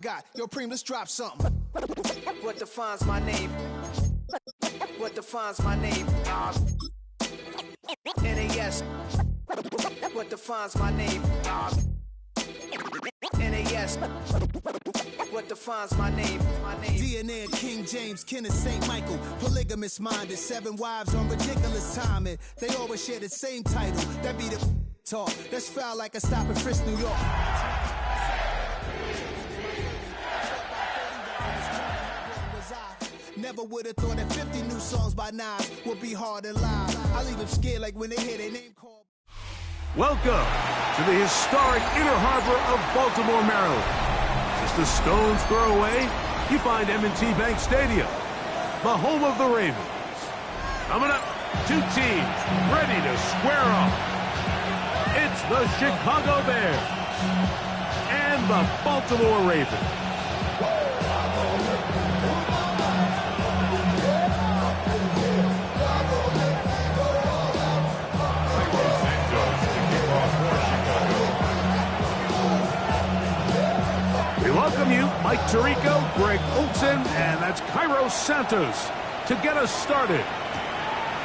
God, yo, Preem, let's drop something. What defines my name? What defines my name? NAS. What defines my name? NAS. What defines my name? DNA of King James, Kenneth St. Michael. Polygamous minded, 7 wives on ridiculous timing. They always share the same title. That be the talk. That's foul like a stop in Frisk, New York. Never would have thought that 50 new songs by Nas would be hard and live. I leave them scared like when they hear their name called. Welcome to the historic Inner Harbor of Baltimore, Maryland. Just a stone's throw away, you find M&T Bank Stadium, the home of the Ravens. Coming up, 2 teams ready to square off. It's the Chicago Bears and the Baltimore Ravens. We welcome you, Mike Tirico, Greg Olson, and that's Cairo Santos to get us started.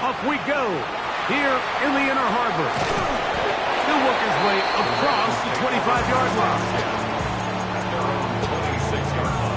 Off we go here in the Inner Harbor. He'll work his way across the 25-yard line. 26-yard line.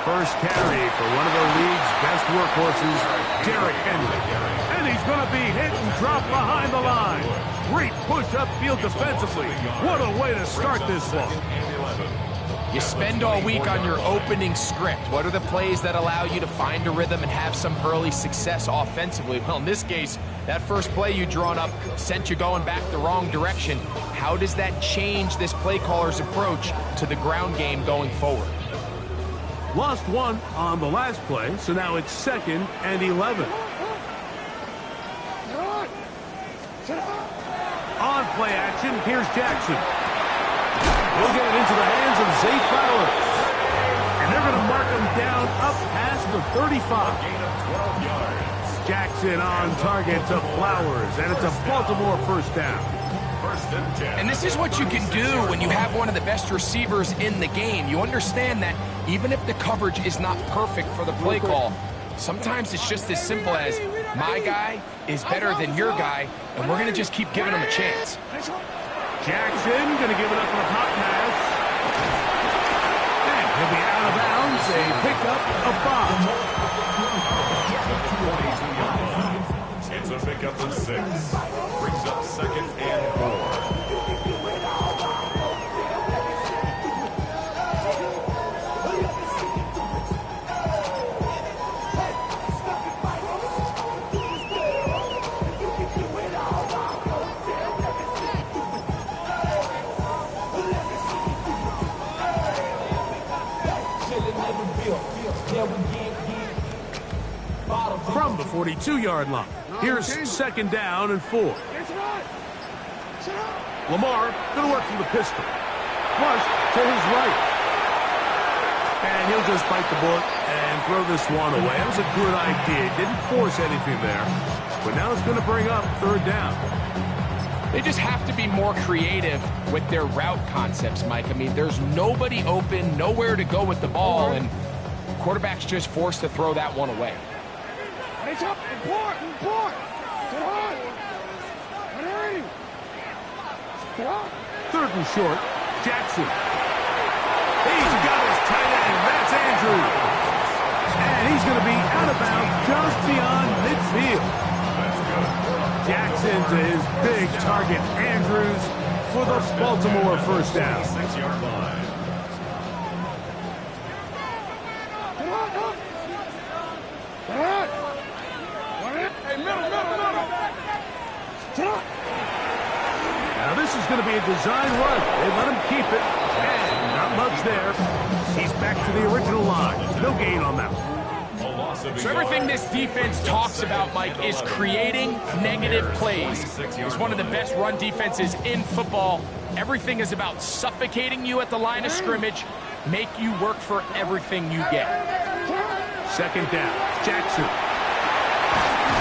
First carry for one of the league's best workhorses, Derrick Henry. And he's going to be hit and dropped behind the line. Great push upfield defensively. What a way to start this one. You spend all week on your opening script. What are the plays that allow you to find a rhythm and have some early success offensively? Well, in this case, that first play you drawn up sent you going back the wrong direction. How does that change this play caller's approach to the ground game going forward? Lost one on the last play, so now it's 2nd and 11. On play action, here's Jackson. He'll get it into the hands of Zay Flowers. And they're going to mark him down up past the 35. Jackson on target to Flowers, and it's a Baltimore first down. And this is what you can do when you have one of the best receivers in the game. You understand that even if the coverage is not perfect for the play call, sometimes it's just as simple as my guy is better than your guy, and we're going to just keep giving him a chance. Jackson going to give it up for the pop pass. And he'll be out of bounds, a pickup of 5. It's a pickup of 6. Brings up 2nd and 4. From the 42-yard line, here's 2nd down and 4. Lamar going to work from the pistol. Flush to his right. And he'll just bite the bullet and throw this one away. That was a good idea. Didn't force anything there. But now it's going to bring up 3rd down. They just have to be more creative with their route concepts, Mike. I mean, there's nobody open, nowhere to go with the ball, and quarterback's just forced to throw that one away. It's up, import. Get on. 3rd and short, Jackson. He's got his tight end, that's Andrews. And he's going to be out of bounds just beyond midfield. Jackson to his big target, Andrews, for the Baltimore first down. 6-yard line. Now this is going to be a design run. They let him keep it. And not much there. He's back to the original line. No gain on that one. So everything this defense talks about, Mike, is creating negative plays. It's one of the best run defenses in football. Everything is about suffocating you at the line of scrimmage, make you work for everything you get. Second down, Jackson.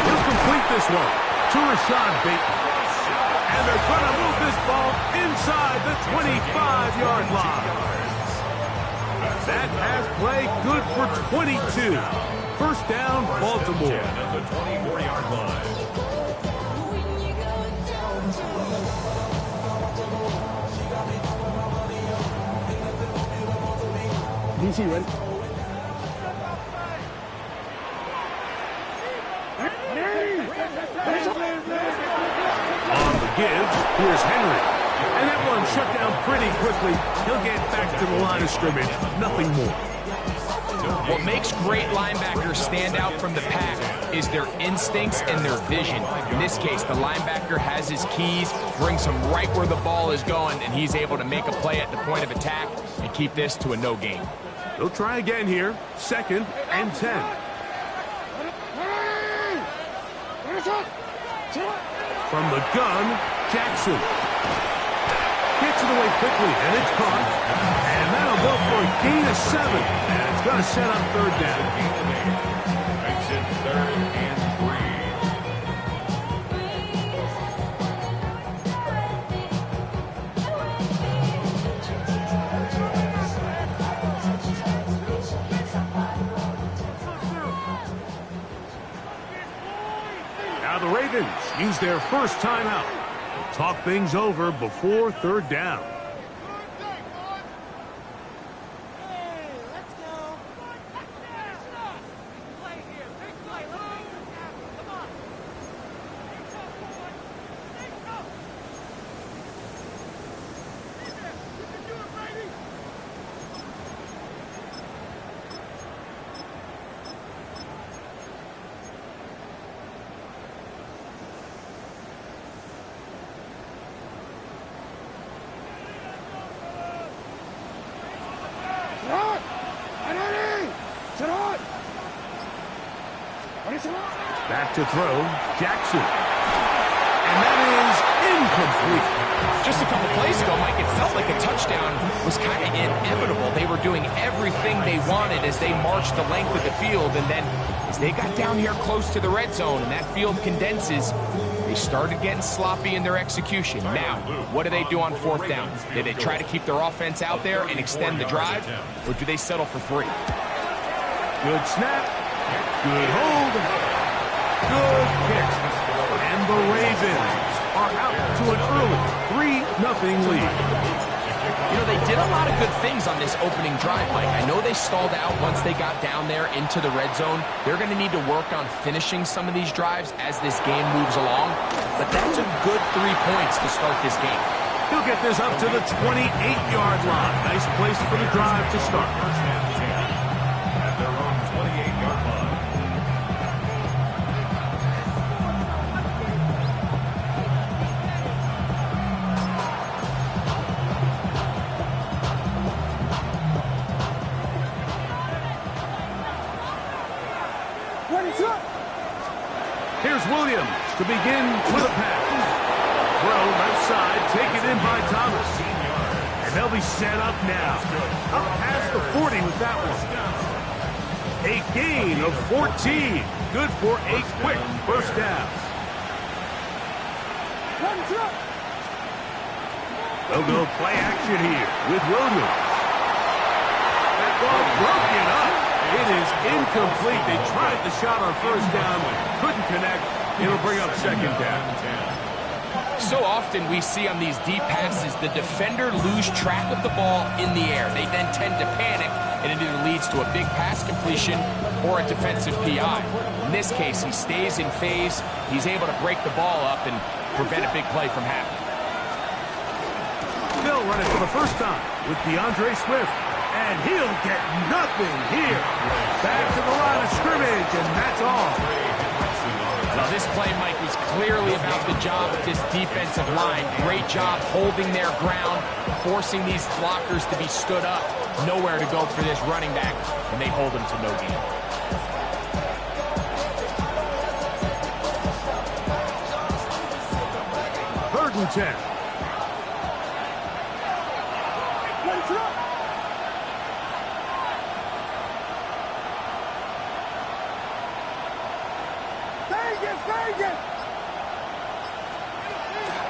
He'll complete this one to Rashad Bateman. And they're going to move this ball inside the 25-yard line. That pass play good for 22. First down, Baltimore. At the 24-yard line. DC, ready? On the give, here's Henry. And that one shut down pretty quickly. He'll get back to the line of scrimmage. Nothing more. What makes great linebackers stand out from the pack is their instincts and their vision. In this case, the linebacker has his keys, brings him right where the ball is going, and he's able to make a play at the point of attack and keep this to a no gain. They'll try again here. 2nd and 10. From the gun, Jackson. Gets it away quickly, and it's caught. And that'll go for a gain of 7. And it's going to set up third down. Makes it 3rd and 3. Now the Ravens use their first timeout. Talk things over before third down. Back to throw, Jackson. And that is incomplete. Just a couple plays ago, Mike, it felt like a touchdown was kind of inevitable. They were doing everything they wanted as they marched the length of the field, and then as they got down here close to the red zone and that field condenses, they started getting sloppy in their execution. Now, what do they do on 4th down? Do they try to keep their offense out there and extend the drive, or do they settle for 3? Good snap, good hold, good kick. And the Ravens are out to an early 3-0 lead. You know, they did a lot of good things on this opening drive, Mike. I know they stalled out once they got down there into the red zone. They're going to need to work on finishing some of these drives as this game moves along. But that's a good 3 points to start this game. He'll get this up to the 28-yard line. Nice place for the drive to start. At their own 28-yard line. Here's Williams to begin with a pass. Throw left side, taken in by Thomas. And they'll be set up now. Up past the 40 with that one. A gain of 14. Good for a quick first down. They'll go play action here with Williams. That ball broken up. It is incomplete. They tried the shot on first down, couldn't connect. It'll bring up second down. So often we see on these deep passes, the defender lose track of the ball in the air. They then tend to panic, and it either leads to a big pass completion or a defensive PI. In this case, he stays in phase. He's able to break the ball up and prevent a big play from happening. They'll run it for the first time with DeAndre Swift. And he'll get nothing here. Back to the line of scrimmage, and that's all. Now this play, Mike, was clearly about the job of this defensive line. Great job holding their ground, forcing these blockers to be stood up. Nowhere to go for this running back, and they hold him to no gain. Third and 10.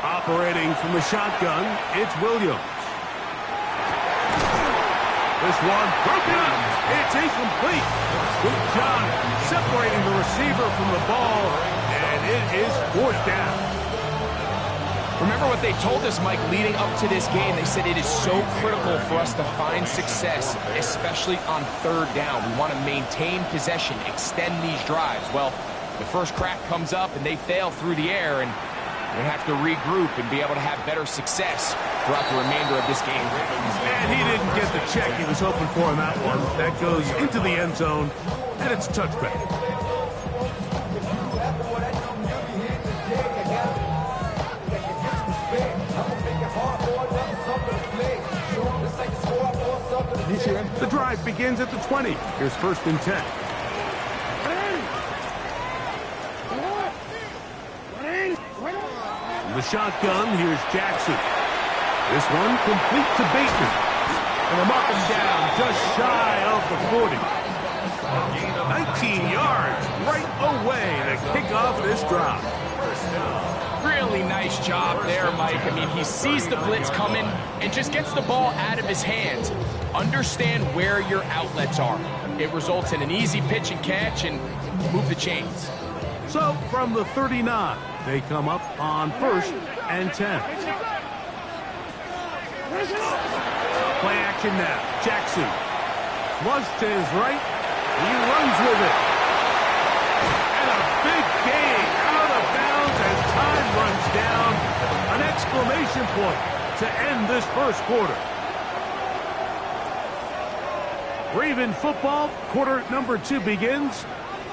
Operating from the shotgun, it's Williams. This one broken up. It's incomplete. Good job separating the receiver from the ball, and it is fourth down. Remember what they told us, Mike, leading up to this game. They said it is so critical for us to find success, especially on third down. We want to maintain possession, extend these drives. Well, the first crack comes up, and they fail through the air, and we're going to have to regroup and be able to have better success throughout the remainder of this game. And he didn't get the check he was hoping for in that one. That goes into the end zone, and it's a touchback. The drive begins at the 20. Here's first and 10. The shotgun, here's Jackson. This one complete to Bateman. And I'm up and down, just shy of the 40. 19 yards right away to kick off this drive. Really nice job there, Mike. I mean, he sees the blitz coming and just gets the ball out of his hands. Understand where your outlets are. It results in an easy pitch and catch and move the chains. So, from the 39, they come up on first and 10. Play action now. Jackson flushed to his right. He runs with it. And a big gain out of bounds as time runs down. An exclamation point to end this first quarter. Raven football, quarter number 2 begins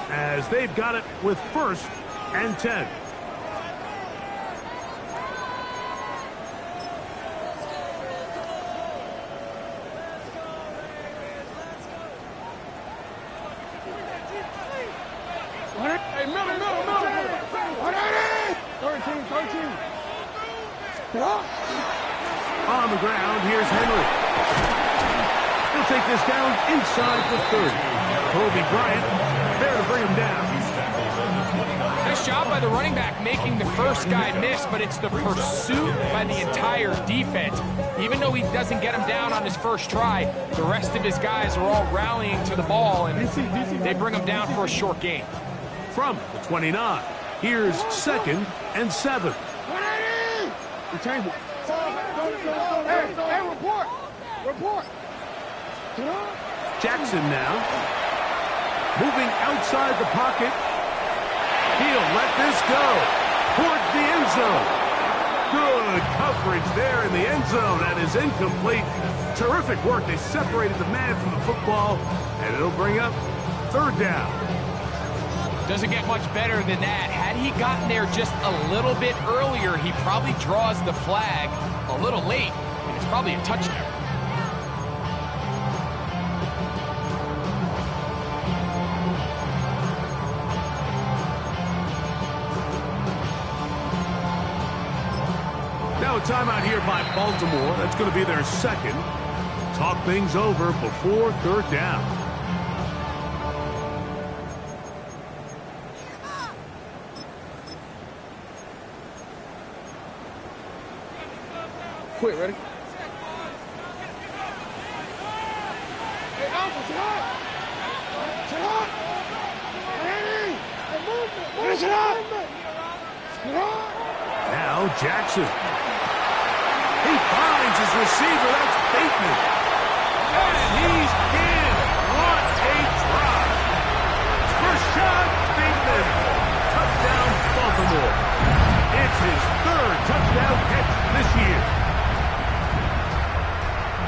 as they've got it with first and 10. Hey, Miller. 13. On the ground, here's Henry. He'll take this down inside the 30. Kobe Bryant there to bring him down. Nice job by the running back making the first guy miss, but it's the pursuit by the entire defense. Even though he doesn't get him down on his first try, the rest of his guys are all rallying to the ball, and they bring him down for a short gain. From the 29, here's second and 7. Hey, report. Jackson now moving outside the pocket. He'll let this go towards the end zone. Good coverage there in the end zone. That is incomplete. Terrific work. They separated the man from the football, and it'll bring up third down. Doesn't get much better than that. Had he gotten there just a little bit earlier, he probably draws the flag a little late, and it's probably a touchdown. Now a timeout here by Baltimore. That's going to be their second. Talk things over before third down. Quick, ready? Hey, Alpha, sit up! Ready! Hey, movement! Sit up! Now Jackson. He finds his receiver. That's Bateman. And he's in. What a drive. Rashad Bateman. Touchdown, Baltimore. It's his third touchdown catch this year.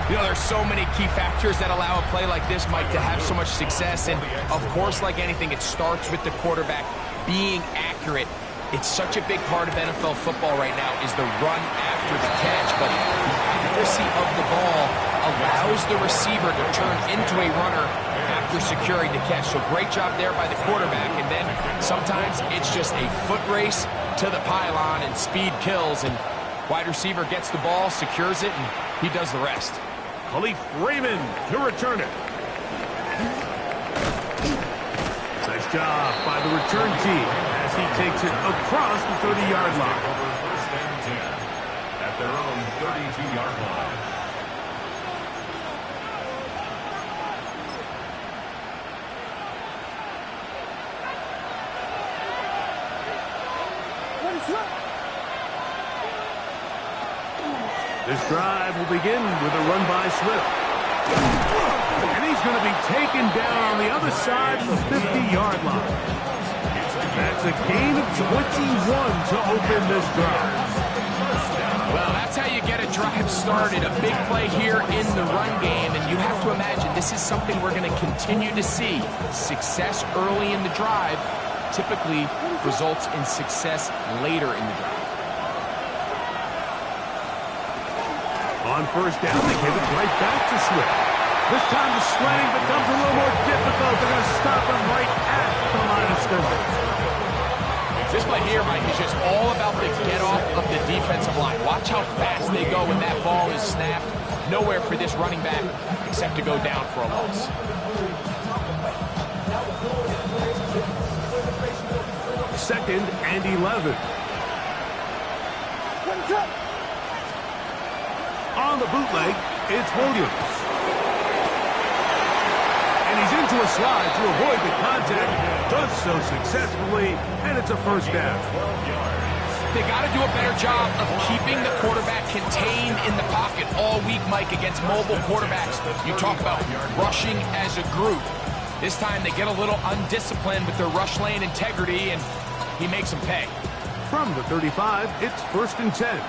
You know, there's so many key factors that allow a play like this, Mike, to have so much success. And, of course, like anything, it starts with the quarterback. being accurate. It's such a big part of NFL football right now is the run after the catch, but the accuracy of the ball allows the receiver to turn into a runner after securing the catch. So great job there by the quarterback, and then sometimes it's just a foot race to the pylon and speed kills, and wide receiver gets the ball, secures it, and he does the rest. Khalif Raymond to return it. Nice job by the return team as he takes it across the 30-yard line. First and 10 at their own 32-yard line. This drive will begin with a run by Swift. And he's going to be taken down on the other side of the 50-yard line. That's a gain of 21 to open this drive. Well, that's how you get a drive started. A big play here in the run game, and you have to imagine this is something we're going to continue to see. Success early in the drive typically results in success later in the drive. On first down, they give it right back to Swift. This time the sledding becomes a little more difficult. They're going to stop him right at the line of scrimmage. This play here, Mike, is just all about the get-off of the defensive line. Watch how fast they go when that ball is snapped. Nowhere for this running back except to go down for a loss. Second and 11. On the bootleg, it's Williams. And he's into a slide to avoid the contact. Does so successfully, and it's a first down. They got to do a better job of keeping the quarterback contained in the pocket all week, Mike, against mobile quarterbacks. You talk about rushing as a group. This time they get a little undisciplined with their rush lane integrity, and he makes them pay. From the 35, it's first and 10.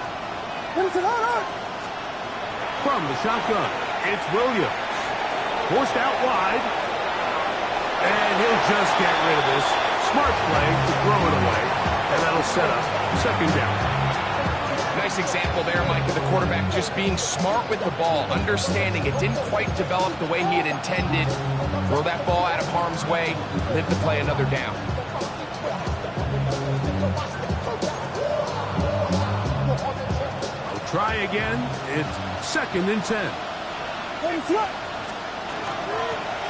From the shotgun, it's Williams. Forced out wide. And he'll just get rid of this. Smart play to throw it away. And that'll set up second down. Nice example there, Mike, of the quarterback just being smart with the ball, understanding it didn't quite develop the way he had intended. Throw that ball out of harm's way, live to play another down. They'll try again. It's second and 10.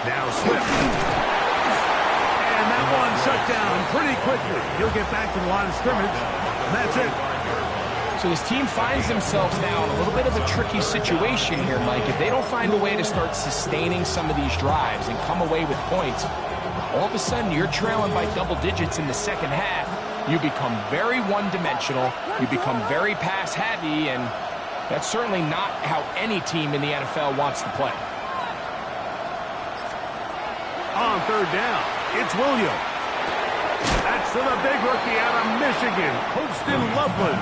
Now Swift. And that one shut down pretty quickly. He'll get back to the line of scrimmage. And that's it. So this team finds themselves now in a little bit of a tricky situation here, Mike. If they don't find a way to start sustaining some of these drives and come away with points, all of a sudden you're trailing by double digits in the second half. You become very one-dimensional. You become very pass-heavy, and that's certainly not how any team in the NFL wants to play. On third down, it's Williams. That's to the big rookie out of Michigan, Colston Loveland.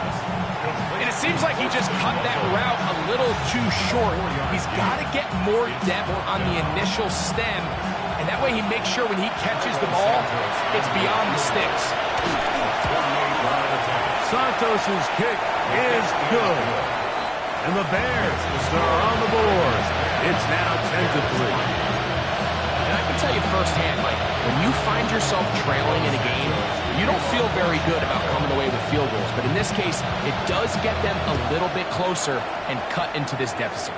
And it seems like he just cut that route a little too short. He's got to get more depth on the initial stem, and that way he makes sure when he catches the ball, it's beyond the sticks. Santos's kick is good. And the Bears are on the board. It's now 10-3. And I can tell you firsthand, Mike, when you find yourself trailing in a game, you don't feel very good about coming away with field goals. But in this case, it does get them a little bit closer and cut into this deficit.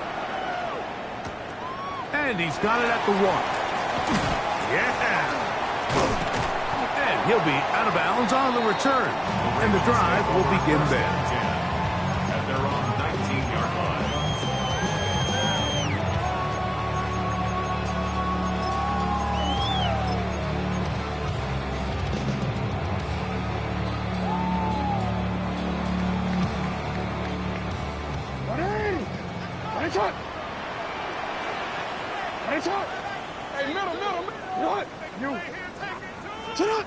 And he's got it at the 1. Yeah. And he'll be out of bounds on the return. And the drive will begin there. At their own 19-yard line. Hey, middle. What? You. Sit up.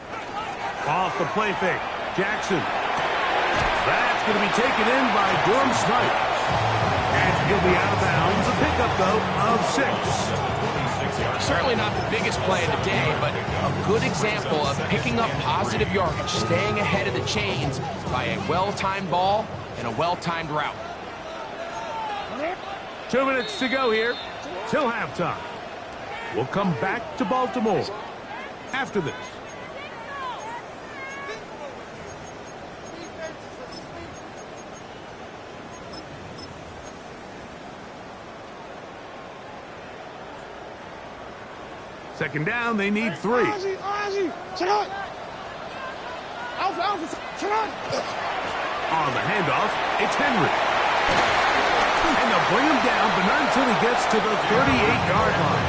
Off the play fake. Jackson. That's going to be taken in by Durham Snipe. And he'll be out of bounds. A pickup, though, of 6. Certainly not the biggest play of the day, but a good example of picking up positive yardage, staying ahead of the chains by a well-timed ball and a well-timed route. 2 minutes to go here till halftime. We'll come back to Baltimore after this. Second down, they need 3. On the handoff, it's Henry. And they'll bring him down, but not until he gets to the 38-yard line.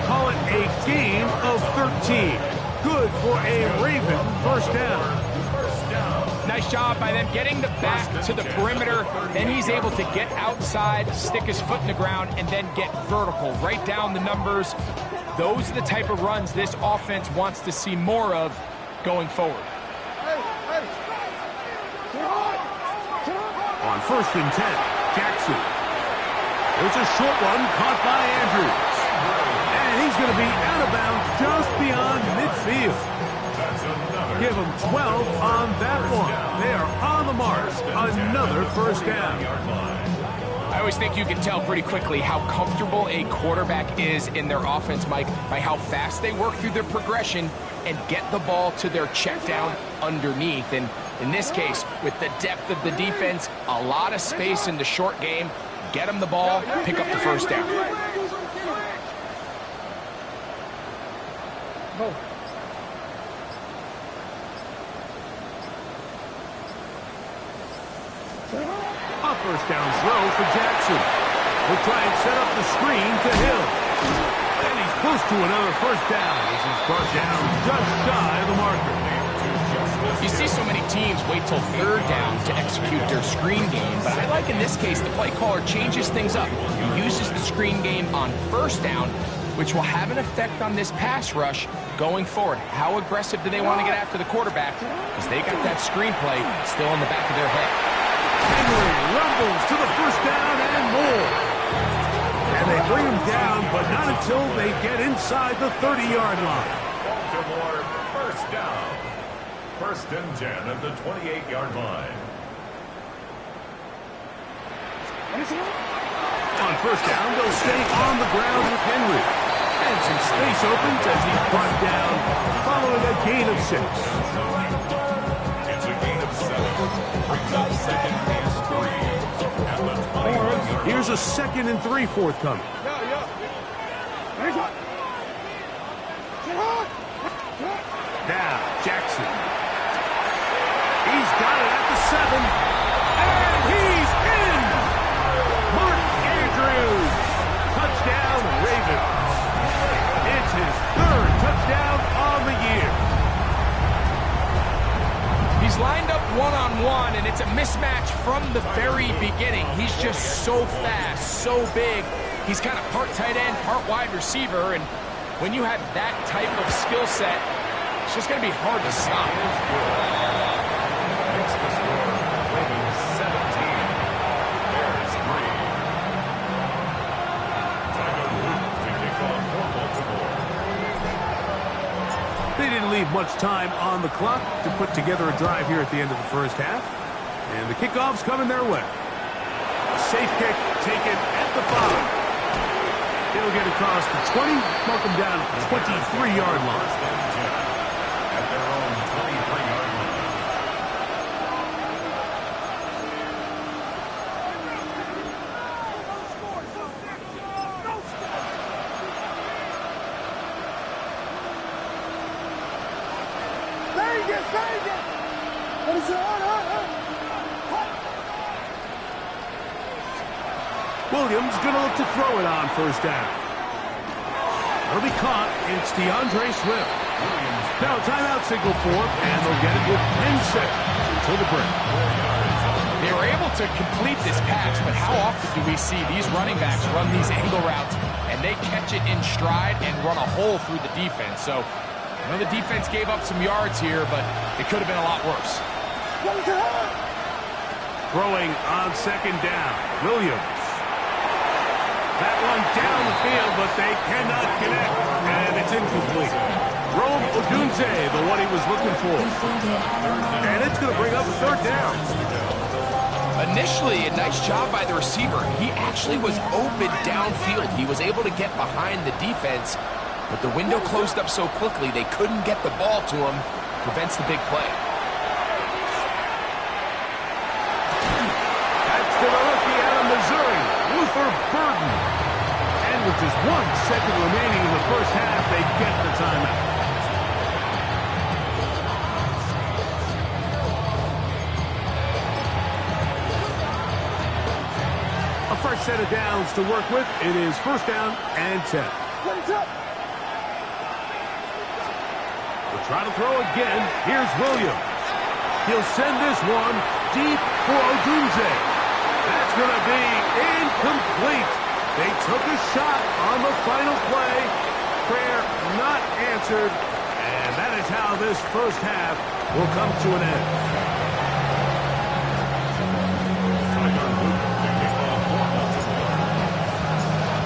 Call it a gain of 13. Good for a Raven first down. Nice job by them getting the back to the perimeter. Then he's able to get outside, stick his foot in the ground, and then get vertical. Right down the numbers. Those are the type of runs this offense wants to see more of going forward. On 1st and 10, Jackson. There's a short one caught by Andrews. And he's going to be out of bounds just beyond midfield. Give them 12 on that one. They are on the mark. Another first down. I always think you can tell pretty quickly how comfortable a quarterback is in their offense, Mike, by how fast they work through their progression and get the ball to their check down underneath. And in this case, with the depth of the defense, a lot of space in the short game, get them the ball, pick up the first down. A first down throw for Jackson. We'll try and set up the screen to Hill. And he's close to another first down as he's brought down just shy of the marker. You see so many teams wait till 3rd down to execute their screen game, but I like in this case the play caller changes things up. He uses the screen game on 1st down, which will have an effect on this pass rush going forward. How aggressive do they want to get after the quarterback? Because they got that screen play still in the back of their head. Henry rumbles to the first down and more. And they bring him down, but not until they get inside the 30-yard line. Baltimore first down. 1st and 10 at the 28-yard line. On 1st down, they'll stay on the ground with Henry. And some space opens as he's brought down following a gain of 6. It's a gain of 7. Brings up 2nd and 3 at the 21-yard line. Here's a 2nd and 3 forthcoming. Now, Jackson. He's got it at the 7. And he's in! Mark Andrews. Touchdown, Ravens. It's his 3rd touchdown on the year. He's lined up one-on-one, and it's a mismatch from the very beginning. He's just so fast, so big. He's kind of part tight end, part wide receiver, and when you have that type of skill set, it's just going to be hard to stop. Makes the score. Ravens 17. Bears 3. Tiger Luke to kick off for Baltimore. They didn't leave much time on the clock to put together a drive here at the end of the first half. And the kickoff's coming their way. A safe kick taken at the 5. It'll get across the 20, mark them down at the 23-yard line. At their own 23-yard line. Williams going to look to throw it on 1st down. It'll be caught. It's DeAndre Swift. Now a timeout signal for him, and they'll get it with 10 seconds until the break. They were able to complete this pass, but how often do we see these running backs run these angle routes and they catch it in stride and run a hole through the defense? So I know the defense gave up some yards here, but it could have been a lot worse. Throwing on 2nd down, Williams. That one down the field, but they cannot connect, and it's incomplete. Rome Odunze, the one he was looking for. And it's going to bring up a third down. Initially, a nice job by the receiver. He actually was open downfield. He was able to get behind the defense, but the window closed up so quickly they couldn't get the ball to him. Prevents the big play. That's to the rookie out of Missouri, Luther Burden. And with just 1 second remaining in the first half, they get the timeout. A fresh set of downs to work with. It is first down and 10. We'll try to throw again. Here's Williams. He'll send this one deep for Odunze. That's going to be incomplete. They took a shot on the final play. Prayer not answered. And that is how this first half will come to an end.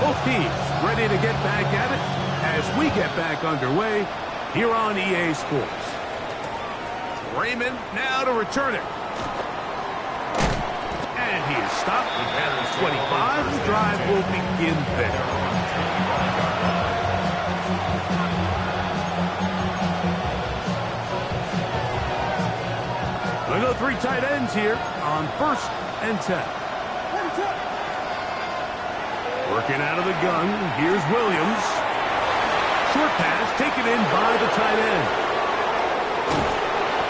Both teams ready to get back at it as we get back underway here on EA Sports. Raymond now to return it. And he is stopped at 25. The drive will begin there. We'll go 3 tight ends here on first and 10. Working out of the gun. Here's Williams. Short pass taken in by the tight end.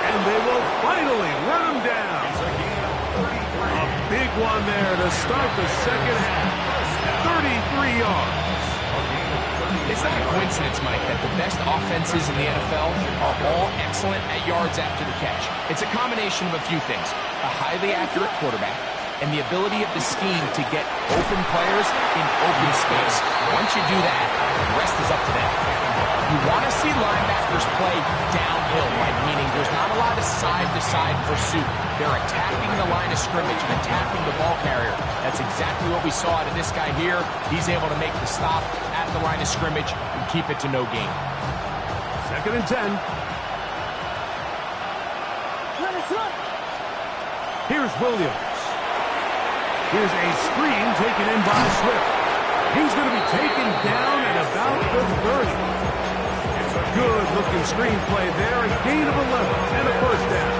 And they will finally run him down. A big one there to start the second half. 33 yards. It's not a coincidence, Mike, that the best offenses in the NFL are all excellent at yards after the catch. It's a combination of a few things. A highly accurate quarterback and the ability of the scheme to get open players in open space. Once you do that, the rest is up to them. You want to see linebackers play downhill, like meaning there's not a lot of side-to-side pursuit. They're attacking the line of scrimmage and attacking the ball carrier. That's exactly what we saw out of this guy here. He's able to make the stop at the line of scrimmage and keep it to no gain. Second and 10. Here's Williams. Here's a screen taken in by Swift. He's going to be taken down at about the 30. It's a good-looking screen play there. A gain of 11 and a first down.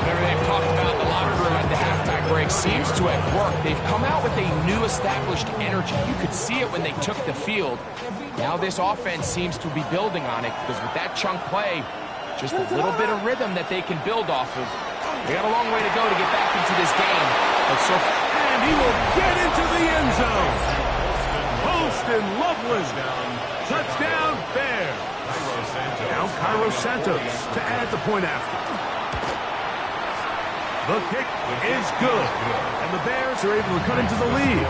Whatever they've talked about in the locker room at the halftime break seems to have worked. They've come out with a new established energy. You could see it when they took the field. Now this offense seems to be building on it because with that chunk play, just a little bit of rhythm that they can build off of. They got a long way to go to get back into this game. But so far, and he will get into the end zone. Poston Loveland. Touchdown, Bears. Now Cairo Santos to add the point after. The kick is good. And the Bears are able to cut into the lead.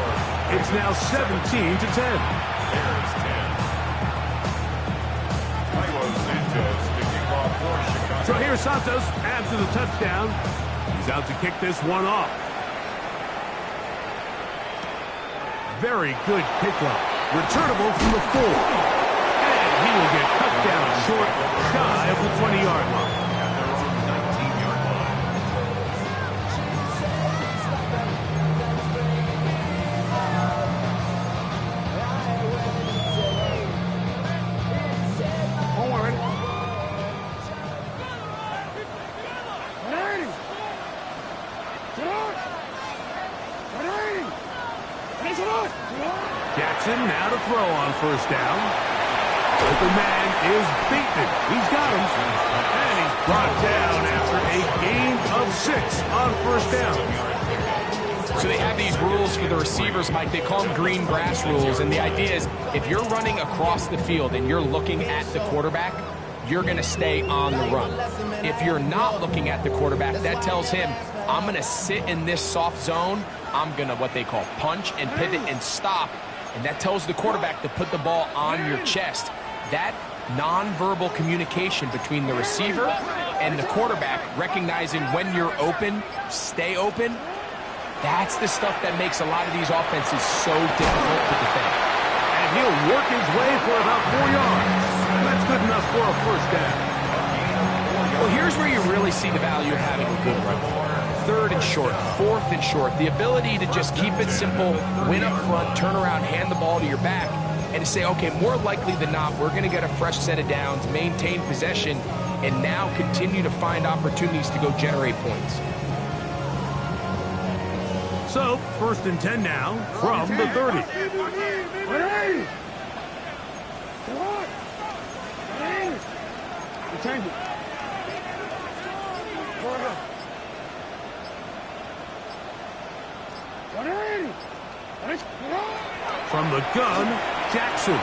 It's now 17-10. Bears 10. So here's Santos after the touchdown. He's out to kick this one off. Very good kickoff. Returnable from the 4. And he will get cut down short, shy of the 20-yard line. Jackson now to throw on first down. Open man is beaten. He's got him. And he's brought down after a gain of 6 on first down. so they have these rules for the receivers, Mike. They call them green grass rules. And the idea is if you're running across the field and you're looking at the quarterback, you're going to stay on the run. If you're not looking at the quarterback, that tells him, I'm going to sit in this soft zone. I'm going to what they call punch and pivot and stop. And that tells the quarterback to put the ball on your chest. That nonverbal communication between the receiver and the quarterback, recognizing when you're open, stay open, That's the stuff that makes a lot of these offenses so difficult to defend. And he'll work his way for about 4 yards. That's good enough for a first down. Well, here's where you really see the value of having a good run. 3rd and short, 4th and short. The ability to just keep it simple, win up front, turn around, hand the ball to your back, and to say, okay, more likely than not, we're going to get a fresh set of downs, maintain possession, and now continue to find opportunities to go generate points. So, 1st and 10 now from the 30. From the gun, Jackson.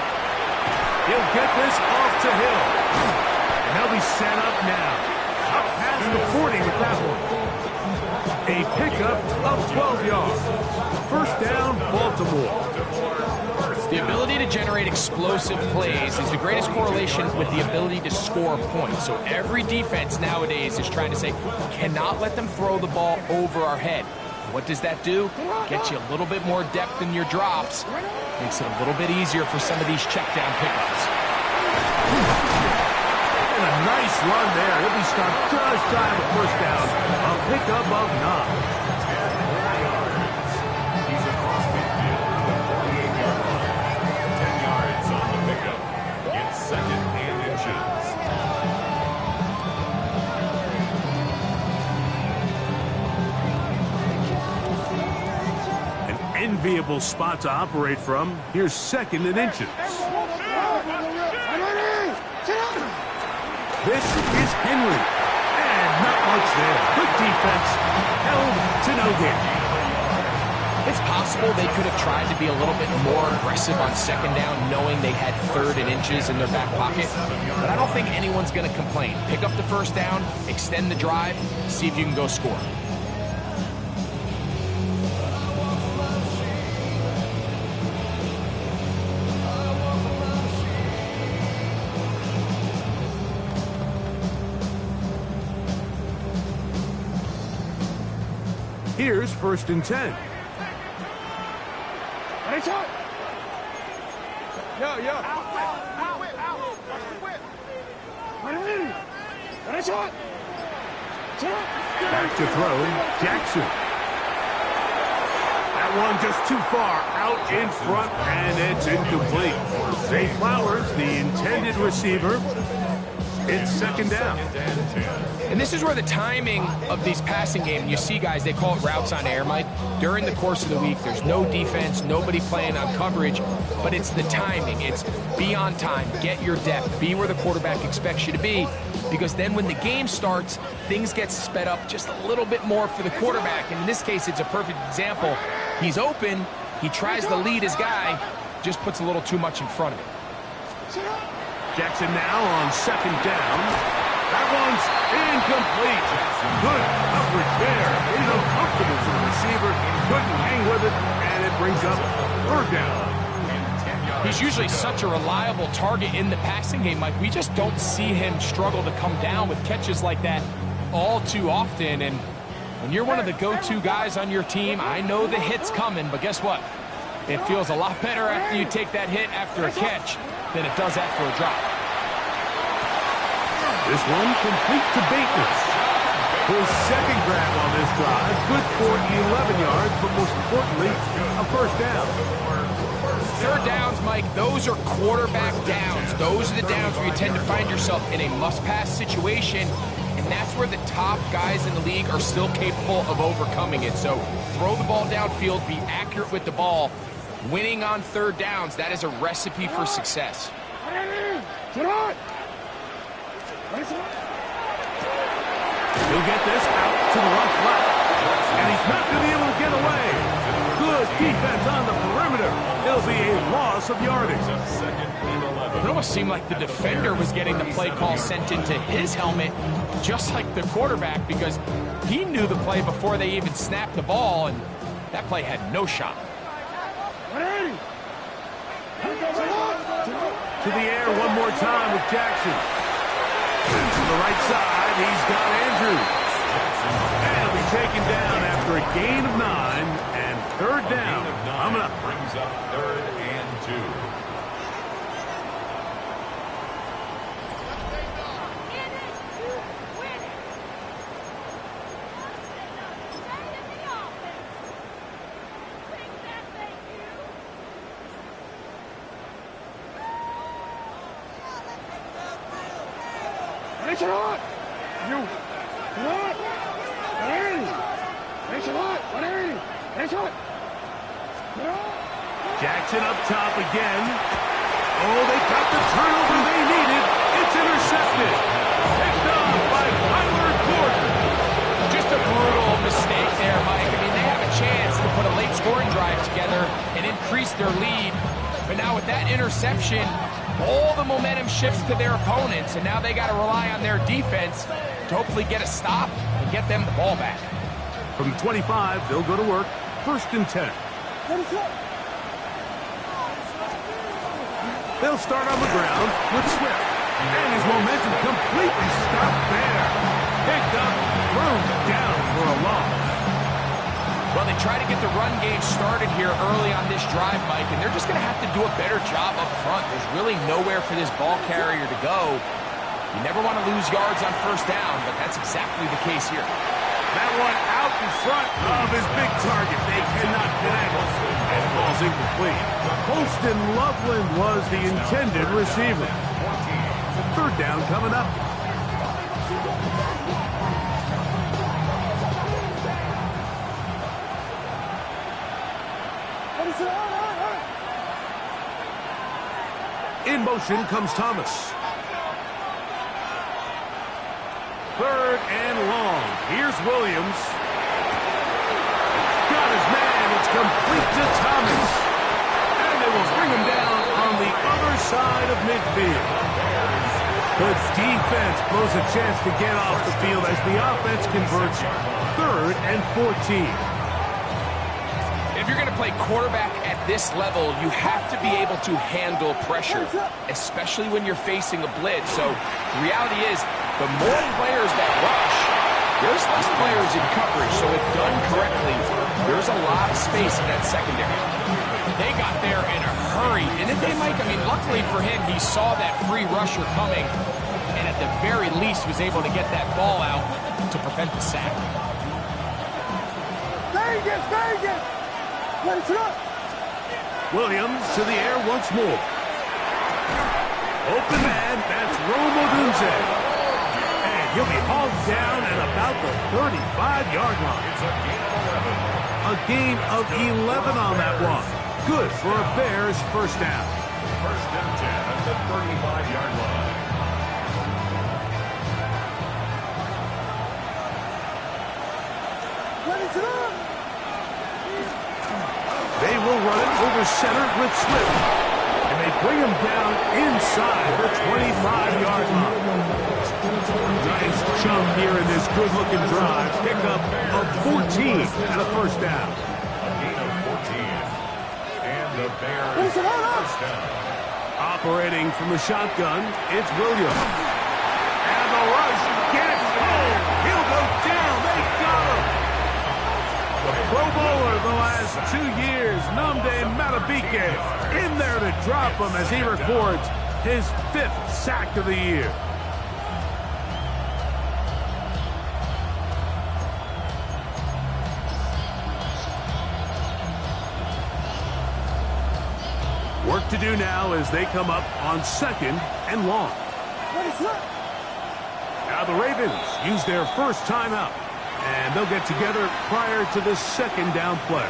He'll get this off to Hill. And they'll be set up now. Up past the 40 with that one. A pickup of 12 yards. First down, Baltimore. The ability to generate explosive plays is the greatest correlation with the ability to score points. So every defense nowadays is trying to say, cannot let them throw the ball over our head. What does that do? Gets you a little bit more depth in your drops. Makes it a little bit easier for some of these check down pickups. And a nice run there. He'll be stopped just shy of a first down. A pickup of 9. He's across midfield with 48 yards. 10 yards on the pickup. It's 2nd and inches. An enviable spot to operate from. Here's 2nd and inches. This is Henry. And not much there. Good defense. Held to no gain. It's possible they could have tried to be a little bit more aggressive on 2nd down, knowing they had 3rd and inches in their back pocket. But I don't think anyone's going to complain. Pick up the first down, extend the drive, see if you can go score. Here's 1st and 10. Back to throw, Jackson. That one just too far out in front, and it's incomplete. Zay Flowers, the intended receiver. It's 2nd down. And this is where the timing of these passing games, you see guys, they call it routes on air, Mike. During the course of the week, there's no defense, nobody playing on coverage, but it's the timing. It's be on time, get your depth, be where the quarterback expects you to be, because then when the game starts, things get sped up just a little bit more for the quarterback. And in this case, it's a perfect example. He's open, he tries to lead his guy, just puts a little too much in front of him. Jackson now on 2nd down. That one's incomplete. Good coverage there. He's uncomfortable for the receiver. Couldn't hang with it, and it brings up 3rd down. He's usually such a reliable target in the passing game, Mike. We just don't see him struggle to come down with catches like that all too often. And when you're one of the go-to guys on your team, I know the hit's coming, but guess what? It feels a lot better after you take that hit after a catch than it does after a drop. This one complete to Bateman. His 2nd grab on this drive, good for 11 yards, but most importantly, a first down. 3rd downs, Mike, those are quarterback downs. Those are the downs where you tend to find yourself in a must-pass situation, and that's where the top guys in the league are still capable of overcoming it. So throw the ball downfield, be accurate with the ball. Winning on 3rd downs, that is a recipe for success. He'll get this out to the left flat, and he's not going to be able to get away. Good defense on the perimeter. It'll be a loss of yardage. It almost seemed like the defender was getting the play call sent into his helmet, just like the quarterback, because he knew the play before they even snapped the ball, and that play had no shot. To the air one more time with Jackson. To the right side, he's got Andrews. And he'll be taken down after after a gain of 9 and third down. Coming up. Brings up 3rd and 2. It's a lot. You. What? It's a lot. It's a lot. Jackson up top again. Oh, they got the turnover they needed. It's intercepted. Picked off by Tyler Gordon. Just a brutal mistake there, Mike. I mean, they have a chance to put a late scoring drive together and increase their lead. But now with that interception, all the momentum shifts to their opponents, and now they got to rely on their defense to hopefully get a stop and get them the ball back. From the 25, they'll go to work. 1st and 10. They'll start on the ground with Swift. And his momentum completely stopped there. Picked up, thrown down for a loss. Well, they try to get the run game started here early on this drive, Mike, and they're just going to have to do a better job up front. There's really nowhere for this ball carrier to go. You never want to lose yards on 1st down, but that's exactly the case here. That one out in front of his big target. They cannot connect. And it falls incomplete. Colston Loveland was the intended receiver. 3rd down coming up. In motion comes Thomas. 3rd and long. Here's Williams. Got his man. It's complete to Thomas. And they will bring him down on the other side of midfield. The defense blows a chance to get off the field as the offense converts 3rd and 14. If you're going to play quarterback at this level, you have to be able to handle pressure, especially when you're facing a blitz. So the reality is, the more players that rush, there's less players in coverage. So if done correctly, there's a lot of space in that secondary. They got there in a hurry, didn't they, Mike? I mean, luckily for him, he saw that free rusher coming, and at the very least was able to get that ball out to prevent the sack. Williams to the air once more. Open man, that's Rome Odunze. And he'll be hauled down at about the 35-yard line. It's a gain of 11. A gain of 11 on that one. Good for a Bears 1st down. 1st and 10 at the 35-yard line. They will run it over center with Swift. And they bring him down inside the 25-yard line. Nice chunk here in this good-looking drive. Pick up of 14 and a 1st down. A gain of 14. And the Bears 1st down. Operating from the shotgun, it's Williams. And the rush gets home. He'll go down. They got him. The Pro Bowler the last 2 years, Nnamdi Madubuike, in there to drop him as he records his 5th sack of the year. Work to do now as they come up on 2nd and long. Now the Ravens use their 1st timeout, and they'll get together prior to the 2nd down play.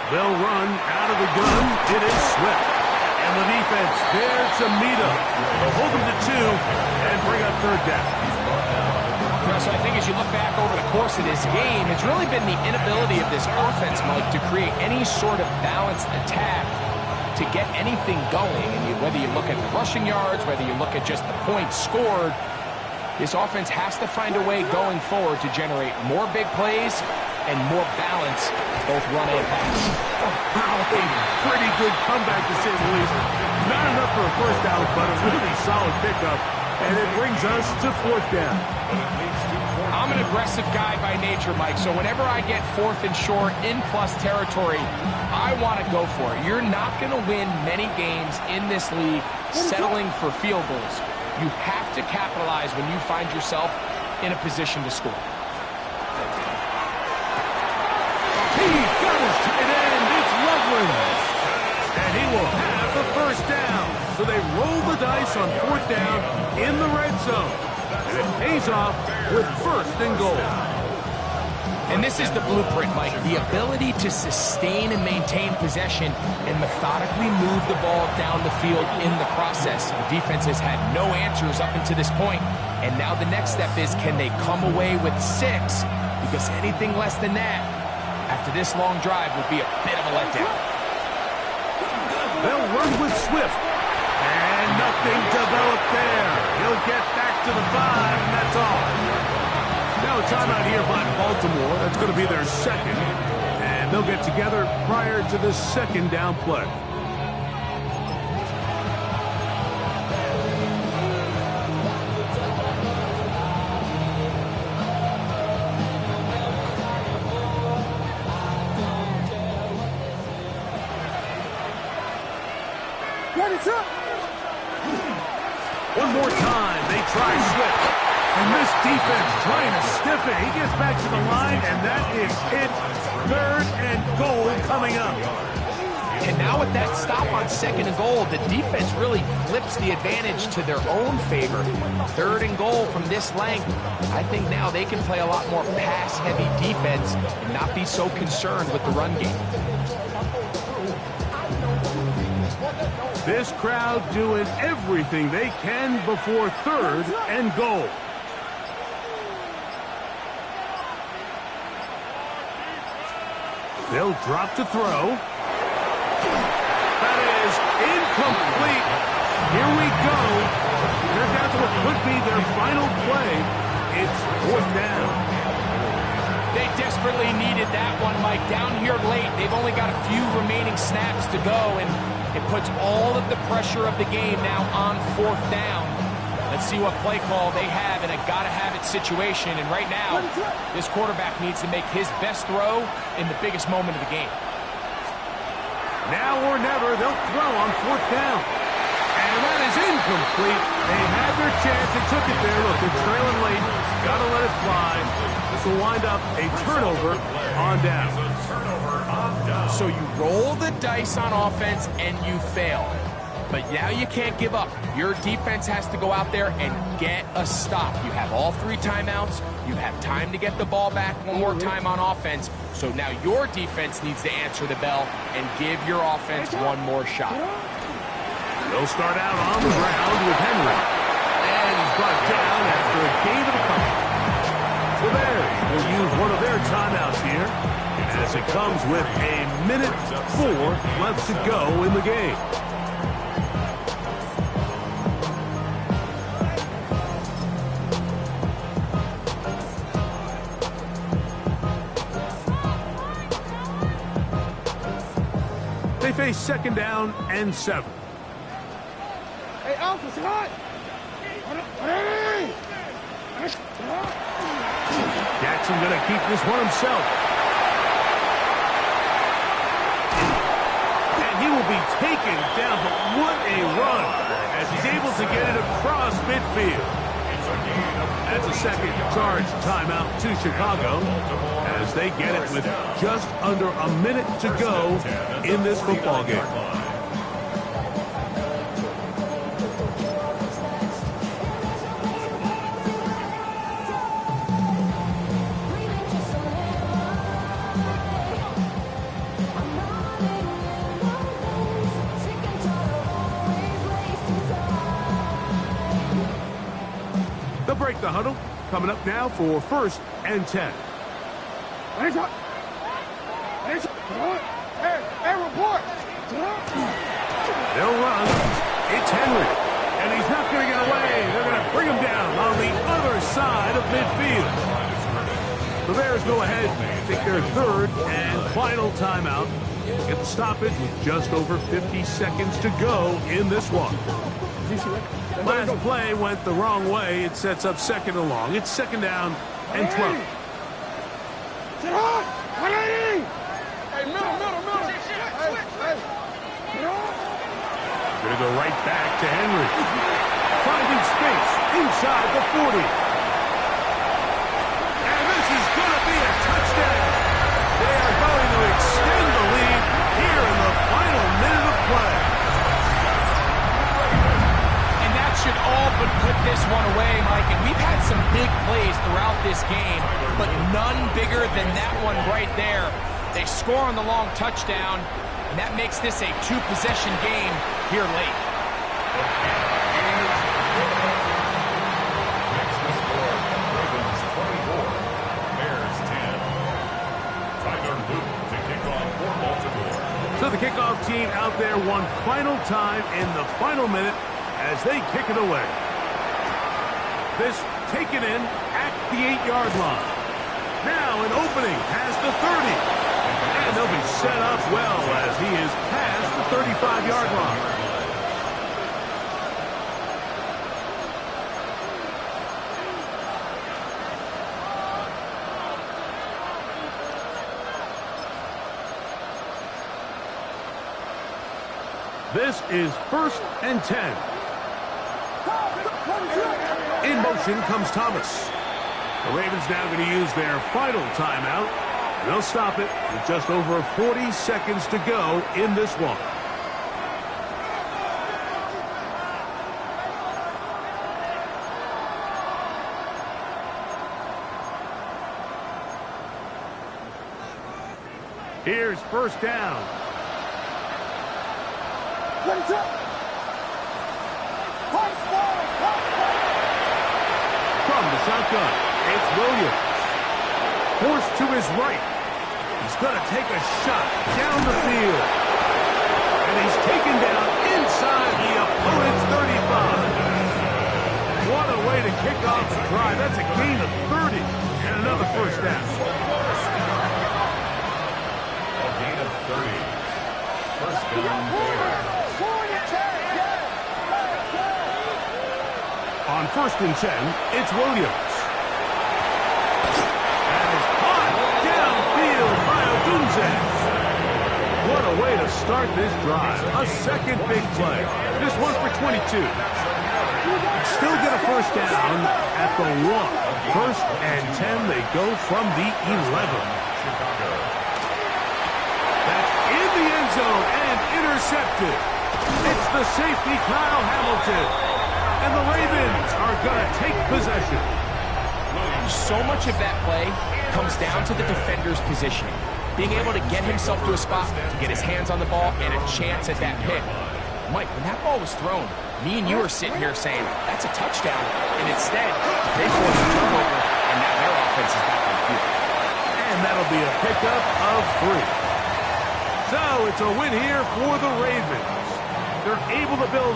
They'll run out of the gun. It is Swift. And the defense there to meet him. They'll hold him to 2 and bring up 3rd down. So I think as you look back over the course of this game, it's really been the inability of this offense, Mike, to create any sort of balanced attack to get anything going, and whether you look at the rushing yards, whether you look at just the points scored, this offense has to find a way going forward to generate more big plays and more balance, both run and pass. A pretty good comeback, to say the least. Not enough for a first down, but a really solid pickup. And it brings us to fourth down. I'm an aggressive guy by nature, Mike, so whenever I get fourth and short in plus territory, I want to go for it. You're not going to win many games in this league settling for field goals. You have to capitalize when you find yourself in a position to score. He's got his tight end. It's Loveland. And he will have the first down. So they roll the dice on fourth down in the red zone. And it pays off with first and goal. And this is the blueprint, Mike. The ability to sustain and maintain possession and methodically move the ball down the field in the process. The defense has had no answers up until this point. And now the next step is, can they come away with 6? Because anything less than that, after this long drive, would be a bit of a letdown. They'll run with Swift. And nothing developed there. He'll get back to the 5, and that's all. Now a timeout here by Baltimore. That's going to be their second. And they'll get together prior to the second down play. One more time, they try Swift. And this defense trying to stiff it. He gets back to the line, and that is it. Third and goal coming up. And now with that stop on second and goal, the defense really flips the advantage to their own favor. Third and goal from this length. I think now they can play a lot more pass-heavy defense and not be so concerned with the run game. This crowd doing everything they can before third and goal. They'll drop to throw. That is incomplete. Here we go. They're down to what could be their final play. It's fourth down. They desperately needed that one, Mike. Down here late, they've only got a few remaining snaps to go, and it puts all of the pressure of the game now on fourth down. Let's see what play call they have in a gotta-have-it situation. And right now, this quarterback needs to make his best throw in the biggest moment of the game. Now or never, they'll throw on fourth down. And that is incomplete. They had their chance. They took it there. Look, they're trailing late. Got to let it fly. This will wind up a turnover on down. So you roll the dice on offense and you fail. But now you can't give up. Your defense has to go out there and get a stop. You have all 3 timeouts. You have time to get the ball back one more time on offense. So now your defense needs to answer the bell and give your offense one more shot. They'll start out on the ground with Henry. And he's brought down after a gain of a couple. The Bears will use one of their timeouts here, as it comes with a minute 4 left to go in the game. They face second down and 7. Hey, Alpha, Scott! Jackson going to keep this one himself. And he will be taken down, but what a run as he's able to get it across midfield. That's a second charge timeout to Chicago as they get it with just under a minute to go in this football game. They'll break the huddle. Coming up now for first and 10. Hey, report! They'll run. It's Henry. And he's not going to get away. They're going to bring him down on the other side of midfield. The Bears go ahead, take their third and final timeout. Get the stoppage with just over 50 seconds to go in this one. Last play went the wrong way. It sets up second and long. It's second down and 12. Sit hard! 180! Hey, middle. Going to go right back to Henry. Finding space inside the 40. And this is going to be a touchdown. They are going to extend the lead here in the final minute of play. And that should all but put this one away, Mike. And we've had some big plays throughout this game, but none bigger than that one right there. They score on the long touchdown, and that makes this a two-possession game here late. Next to score, Ravens 24, Bears 10. Tyler Luke to kick off for Baltimore. So the kickoff team out there one final time in the final minute as they kick it away. This taken in at the 8-yard line. Now an opening past the 30. And they'll be set up well as he is past the 35-yard line. This is 1st and 10. In motion comes Thomas. The Ravens now going to use their final timeout. They'll stop it with just over 40 seconds to go in this one. Here's first down. From the shotgun, it's Williams. Forced to his right. He's going to take a shot down the field. And he's taken down inside the opponent's 35. What a way to kick off the drive. That's a gain of 30 and another first down. A gain of 30. First down, Bears. On 1st and 10, it's Williams. And it's caught downfield by Odunze. What a way to start this drive. A second big play. This one for 22. Still get a first down at the 1. 1st and 10, they go from the 11. That's in the end zone and intercepted. It's the safety, Kyle Hamilton. And the Ravens are going to take possession. So much of that play comes down to the defender's positioning. Being able to get himself to a spot, to get his hands on the ball, and a chance at that pick. Mike, when that ball was thrown, me and you were sitting here saying, that's a touchdown. And instead, they forced a turnover, and now their offense is back on the field. And that'll be a pickup of 3. So it's a win here for the Ravens. They're able to build